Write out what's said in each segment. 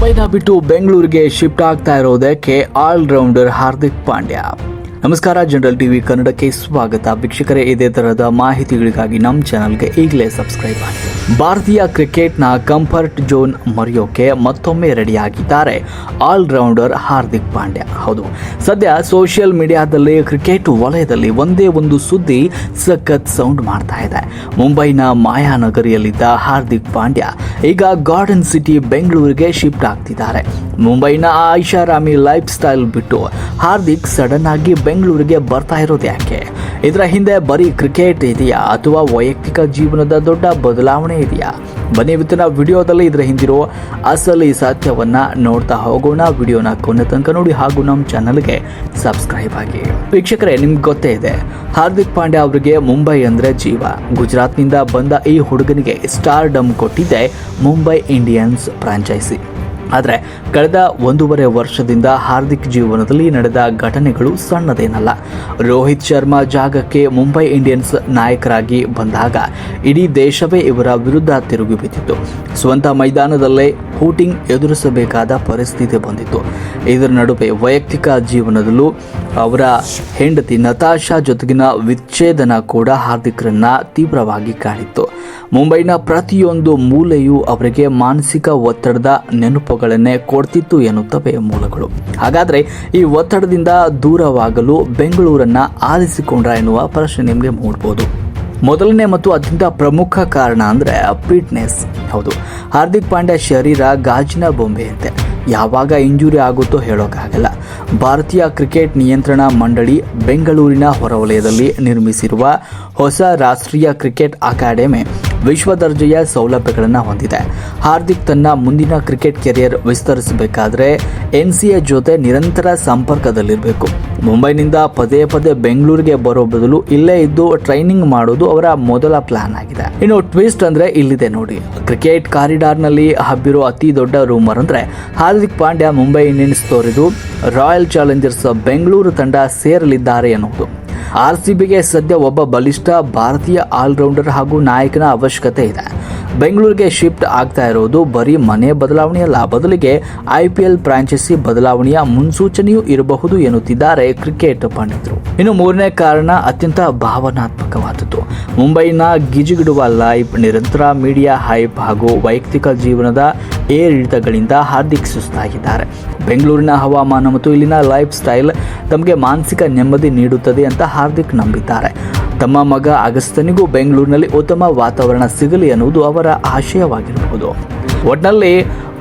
ಮುಂಬೈನ ಬಿಟ್ಟು ಬೆಂಗಳೂರಿಗೆ ಶಿಫ್ಟ್ ಆಗ್ತಾ ಇರೋದಕ್ಕೆ ಆಲ್ರೌಂಡರ್ ಹಾರ್ದಿಕ್ ಪಾಂಡ್ಯ. ನಮಸ್ಕಾರ, ಜನರಲ್ ಟಿವಿ ಕನ್ನಡಕ್ಕೆ ಸ್ವಾಗತ. ವೀಕ್ಷಕರೇ, ಇದೇ ತರಹದ ಮಾಹಿತಿಗಳಿಗಾಗಿ ನಮ್ಮ ಚಾನಲ್ಗೆ ಈಗಲೇ ಸಬ್ಸ್ಕ್ರೈಬ್ ಮಾಡಿ. ಭಾರತೀಯ ಕ್ರಿಕೆಟ್ನ ಕಂಫರ್ಟ್ ಝೋನ್ ಮರೆಯೋಕೆ ಮತ್ತೊಮ್ಮೆ ರೆಡಿಯಾಗಿದ್ದಾರೆ ಆಲ್ರೌಂಡರ್ ಹಾರ್ದಿಕ್ ಪಾಂಡ್ಯ. ಹೌದು, ಸದ್ಯ ಸೋಷಿಯಲ್ ಮೀಡಿಯಾದಲ್ಲಿ ಕ್ರಿಕೆಟ್ ವಲಯದಲ್ಲಿ ಒಂದೇ ಒಂದು ಸುದ್ದಿ ಸಖತ್ ಸೌಂಡ್ ಮಾಡ್ತಾ ಇದೆ. ಮುಂಬೈನ ಮಾಯಾನಗರಿಯಲ್ಲಿದ್ದ ಹಾರ್ದಿಕ್ ಪಾಂಡ್ಯ ಈಗ ಗಾರ್ಡನ್ ಸಿಟಿ ಬೆಂಗಳೂರಿಗೆ ಶಿಫ್ಟ್ ಆಗ್ತಿದ್ದಾರೆ. ಮುಂಬೈನ ಐಷಾರಾಮಿ ಲೈಫ್ ಸ್ಟೈಲ್ ಬಿಟ್ಟು ಹಾರ್ದಿಕ್ ಸಡನ್ ಆಗಿ ಬೆಂಗಳೂರಿಗೆ ಬರ್ತಾ ಇರೋದು ಯಾಕೆ? ಇದರ ಹಿಂದೆ ಬರೀ ಕ್ರಿಕೆಟ್ ಇದೆಯಾ ಅಥವಾ ವೈಯಕ್ತಿಕ ಜೀವನದ ದೊಡ್ಡ ಬದಲಾವಣೆ ಇದೆಯಾ? ಬನ್ನಿ ಇವತ್ತಿನ ವಿಡಿಯೋದಲ್ಲಿ ಇದರ ಹಿಂದಿರೋ ಅಸಲಿ ಸತ್ಯವನ್ನ ನೋಡ್ತಾ ಹೋಗೋಣ. ವಿಡಿಯೋನ ಕೊನೆ ತನಕ ನೋಡಿ ಹಾಗೂ ನಮ್ಮ ಚಾನಲ್ಗೆ ಸಬ್ಸ್ಕ್ರೈಬ್ ಆಗಿ. ವೀಕ್ಷಕರೇ, ನಿಮ್ಗೆ ಗೊತ್ತೇ ಇದೆ, ಹಾರ್ದಿಕ್ ಪಾಂಡ್ಯ ಅವರಿಗೆ ಮುಂಬೈ ಅಂದ್ರೆ ಜೀವ. ಗುಜರಾತ್ನಿಂದ ಬಂದ ಈ ಹುಡುಗನಿಗೆ ಸ್ಟಾರ್ಡಮ್ ಕೊಟ್ಟಿದ್ದೆ ಮುಂಬೈ ಇಂಡಿಯನ್ಸ್ ಫ್ರಾಂಚೈಸಿ. ಆದರೆ ಕಳೆದ 1.5 ವರ್ಷದಿಂದ ಹಾರ್ದಿಕ್ ಜೀವನದಲ್ಲಿ ನಡೆದ ಘಟನೆಗಳು ಸಣ್ಣದೇನಲ್ಲ. ರೋಹಿತ್ ಶರ್ಮಾ ಜಾಗಕ್ಕೆ ಮುಂಬೈ ಇಂಡಿಯನ್ಸ್ ನಾಯಕರಾಗಿ ಬಂದಾಗ ಇಡೀ ದೇಶವೇ ಇವರ ವಿರುದ್ಧ ತಿರುಗಿ ಬಿದ್ದಿತ್ತು. ಸ್ವಂತ ಮೈದಾನದಲ್ಲೇ ಹೂಟಿಂಗ್ ಎದುರಿಸಬೇಕಾದ ಪರಿಸ್ಥಿತಿ ಬಂದಿತ್ತು. ಇದರ ನಡುವೆ ವೈಯಕ್ತಿಕ ಜೀವನದಲ್ಲೂ ಅವರ ಹೆಂಡತಿ ನತಾಶಾ ಜೊತೆಗಿನ ವಿಚ್ಛೇದನ ಕೂಡ ಹಾರ್ದಿಕ್ರನ್ನ ತೀವ್ರವಾಗಿ ಕಾಡಿತ್ತು. ಮುಂಬೈನ ಪ್ರತಿಯೊಂದು ಮೂಲೆಯೂ ಅವರಿಗೆ ಮಾನಸಿಕ ಒತ್ತಡದ ನೆನಪುಗಳನ್ನೇ ಕೊಡ್ತಿತ್ತು ಎನ್ನುತ್ತವೆ ಮೂಲಗಳು. ಹಾಗಾದ್ರೆ ಈ ಒತ್ತಡದಿಂದ ದೂರವಾಗಲು ಬೆಂಗಳೂರನ್ನ ಆರಿಸಿಕೊಂಡ್ರ ಎನ್ನುವ ಪ್ರಶ್ನೆ ನಿಮಗೆ ಮೂಡಬಹುದು. ಮೊದಲನೇ ಮತ್ತು ಅತ್ಯಂತ ಪ್ರಮುಖ ಕಾರಣ ಅಂದ್ರೆ ಫಿಟ್ನೆಸ್. ಹೌದು, ಹಾರ್ದಿಕ್ ಪಾಂಡ್ಯ ಶರೀರ ಗಾಜಿನ ಬೊಂಬೆಯಂತೆ, ಯಾವಾಗ ಇಂಜುರಿ ಆಗುತ್ತೋ ಹೇಳೋಕ್ಕಾಗಲ್ಲ. ಭಾರತೀಯ ಕ್ರಿಕೆಟ್ ನಿಯಂತ್ರಣ ಮಂಡಳಿ ಬೆಂಗಳೂರಿನ ಹೊರವಲಯದಲ್ಲಿ ನಿರ್ಮಿಸಿರುವ ಹೊಸ ರಾಷ್ಟ್ರೀಯ ಕ್ರಿಕೆಟ್ ಅಕಾಡೆಮಿ ವಿಶ್ವ ದರ್ಜೆಯ ಸೌಲಭ್ಯಗಳನ್ನು ಹೊಂದಿದೆ. ಹಾರ್ದಿಕ್ ತನ್ನ ಮುಂದಿನ ಕ್ರಿಕೆಟ್ ಕೆರಿಯರ್ ವಿಸ್ತರಿಸಬೇಕಾದ್ರೆ NCA ಜೊತೆ ನಿರಂತರ ಸಂಪರ್ಕದಲ್ಲಿರಬೇಕು. ಮುಂಬೈನಿಂದ ಪದೇ ಪದೇ ಬೆಂಗಳೂರಿಗೆ ಬರೋ ಬದಲು ಇಲ್ಲೇ ಇದ್ದು ಟ್ರೈನಿಂಗ್ ಮಾಡೋದು ಅವರ ಮೊದಲ ಪ್ಲಾನ್ ಆಗಿದೆ. ಇನ್ನು ಟ್ವಿಸ್ಟ್ ಅಂದ್ರೆ ಇಲ್ಲಿದೆ ನೋಡಿ. ಕ್ರಿಕೆಟ್ ಕಾರಿಡಾರ್ನಲ್ಲಿ ಹಬ್ಬಿರೋ ಅತಿ ದೊಡ್ಡ ರೂಮರ್ ಅಂದ್ರೆ ಹಾರ್ದಿಕ್ ಪಾಂಡ್ಯ ಮುಂಬೈ ಇಂಡಿಯನ್ಸ್ ತೊರೆದು ರಾಯಲ್ ಚಾಲೆಂಜರ್ಸ್ ಬೆಂಗಳೂರು ತಂಡ ಸೇರಲಿದ್ದಾರೆ ಎನ್ನುವುದು. RCBಗೆ ಸದ್ಯ ಒಬ್ಬ ಬಲಿಷ್ಠ ಭಾರತೀಯ ಆಲ್ರೌಂಡರ್ ಹಾಗೂ ನಾಯಕನ ಅವಶ್ಯಕತೆ ಇದೆ. ಬೆಂಗಳೂರಿಗೆ ಶಿಫ್ಟ್ ಆಗ್ತಾ ಇರೋದು ಬರೀ ಮನೆ ಬದಲಾವಣೆಯಲ್ಲ, ಬದಲಿಗೆ IPL ಫ್ರಾಂಚೈಸಿ ಬದಲಾವಣೆಯ ಮುನ್ಸೂಚನೆಯೂ ಇರಬಹುದು ಎನ್ನುತ್ತಿದ್ದಾರೆ ಕ್ರಿಕೆಟ್ ಪಂಡಿತರು. ಇನ್ನು ಮೂರನೇ ಕಾರಣ ಅತ್ಯಂತ ಭಾವನಾತ್ಮಕವಾದದ್ದು. ಮುಂಬೈನ ಗಿಜಿಗಿಡುವ ಲೈಫ್, ನಿರಂತರ ಮೀಡಿಯಾ ಹೈಪ್ ಹಾಗೂ ವೈಯಕ್ತಿಕ ಜೀವನದ ಏರಿಳಿತಗಳಿಂದ ಹಾರ್ದಿಕ್ ಸುಸ್ತಾಗಿದ್ದಾರೆ. ಬೆಂಗಳೂರಿನ ಹವಾಮಾನ ಮತ್ತು ಇಲ್ಲಿನ ಲೈಫ್ ಸ್ಟೈಲ್ ತಮಗೆ ಮಾನಸಿಕ ನೆಮ್ಮದಿ ನೀಡುತ್ತದೆ ಅಂತ ಹಾರ್ದಿಕ್ ನಂಬಿದ್ದಾರೆ. ತಮ್ಮ ಮಗ ಅಗಸ್ತ್ಯನಿಗೂ ಬೆಂಗಳೂರಿನಲ್ಲಿ ಉತ್ತಮ ವಾತಾವರಣ ಸಿಗಲಿ ಎನ್ನುವುದು ಅವರ ಆಶಯವಾಗಿರಬಹುದು. ಒಟ್ನಲ್ಲಿ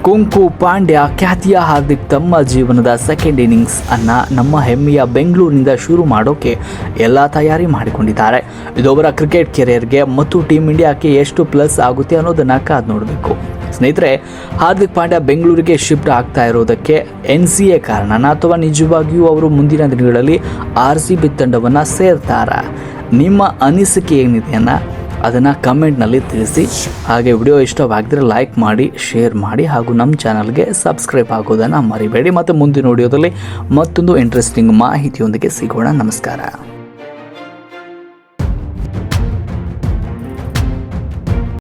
ಕುಂಕು ಪಾಂಡ್ಯ ಖ್ಯಾತಿಯ ಹಾರ್ದಿಕ್ ತಮ್ಮ ಜೀವನದ ಸೆಕೆಂಡ್ ಇನ್ನಿಂಗ್ಸ್ ಅನ್ನ ನಮ್ಮ ಹೆಮ್ಮೆಯ ಬೆಂಗಳೂರಿನಿಂದ ಶುರು ಮಾಡೋಕೆ ಎಲ್ಲ ತಯಾರಿ ಮಾಡಿಕೊಂಡಿದ್ದಾರೆ. ಇದು ಅವರ ಕ್ರಿಕೆಟ್ ಕೆರಿಯರ್ಗೆ ಮತ್ತು ಟೀಮ್ ಇಂಡಿಯಾಕ್ಕೆ ಎಷ್ಟು ಪ್ಲಸ್ ಆಗುತ್ತೆ ಅನ್ನೋದನ್ನ ಕಾದು ನೋಡಬೇಕು. ಸ್ನೇಹಿತರೆ, ಹಾರ್ದಿಕ್ ಪಾಂಡ್ಯ ಬೆಂಗಳೂರಿಗೆ ಶಿಫ್ಟ್ ಆಗ್ತಾ ಇರೋದಕ್ಕೆ NCA ಕಾರಣನ ಅಥವಾ ನಿಜವಾಗಿಯೂ ಅವರು ಮುಂದಿನ ದಿನಗಳಲ್ಲಿ RCB ತಂಡವನ್ನ ಸೇರ್ತಾರಾ? ನಿಮ್ಮ ಅನಿಸಿಕೆ ಏನಿದೆಯನ್ನ ಅದನ್ನು ಕಮೆಂಟ್ನಲ್ಲಿ ತಿಳಿಸಿ. ಹಾಗೆ ವಿಡಿಯೋ ಇಷ್ಟವಾಗಿದ್ದರೆ ಲೈಕ್ ಮಾಡಿ, ಶೇರ್ ಮಾಡಿ ಹಾಗೂ ನಮ್ಮ ಚಾನಲ್ಗೆ ಸಬ್ಸ್ಕ್ರೈಬ್ ಆಗೋದನ್ನು ಮರಿಬೇಡಿ. ಮತ್ತು ಮುಂದಿನ ವಿಡಿಯೋದಲ್ಲಿ ಮತ್ತೊಂದು ಇಂಟ್ರೆಸ್ಟಿಂಗ್ ಮಾಹಿತಿಯೊಂದಿಗೆ ಸಿಗೋಣ. ನಮಸ್ಕಾರ.